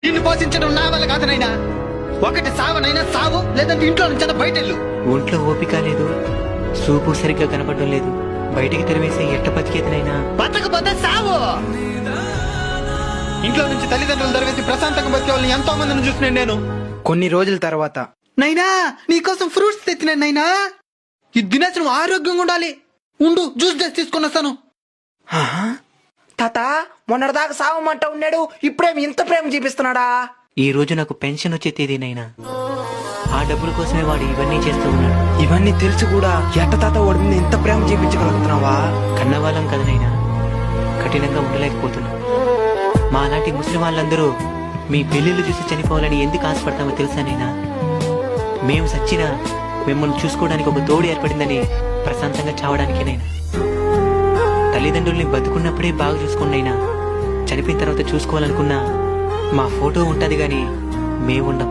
నిన్ను పోషించడం నా వల్ల కాదు నైనా. ఒకటి సావనైనా సావు, లేదంటే ఇంట్లో నుంచి బయటెళ్ళు. ఒంట్లో ఓపిక లేదు, సూపు సరిగ్గా కనపడడం లేదు, బయటికి తెరవేసే ఎట్ట బతికేతనైనా. బతకపోతే సావు. ఇంట్లో నుంచి తల్లిదండ్రులు తరవేసి ప్రశాంతంగా బతికే వాళ్ళని ఎంతో మందిని చూసినాను నేను. కొన్ని రోజుల తర్వాత, నైనా నీకోసం ఫ్రూట్స్ తెచ్చినాను నైనా. ఇది తినేసి నువ్వు ఆరోగ్యంగా ఉండాలి. ఉండు, జ్యూస్ చేసి తీసుకొని వస్తాను. తాత మొన్నటిదాకా సావమంట ఉన్నాడు, ఇప్పుడేమి ఇంత ప్రేమ చూపిస్తున్నాడా? ఈ రోజు నాకు పెన్షన్ వచ్చే తేదీనైనా. ఆ డబ్బుల కోసమే వాడు ఇవన్నీ చేస్తూ ఉన్నాడు. ఇవన్నీ తెలుసు కూడా ఎట్ట తాత వాడి మీద ఇంత ప్రేమ చూపించగలుగుతున్నావా? కన్నవాళ్ళం కదనైనా, కఠినంగా ఉండలేకపోతున్నా. మా అలాంటి ముస్లిం వాళ్ళందరూ మీ పెళ్లిళ్ళు చూసి చనిపోవాలని ఎందుకు ఆశపడతామో తెలుసానైనా. మేము సచ్చినా మిమ్మల్ని చూసుకోవడానికి ఒక తోడు ఏర్పడిందని ప్రశాంతంగా చావడానికేనైనా. తల్లిదండ్రుల్ని బతుకున్నప్పుడే బాగా చూసుకోండినైనా, చనిపోయిన తర్వాత చూసుకోవాలనుకున్నా మా ఫోటో ఉంటది గాని మేముండం.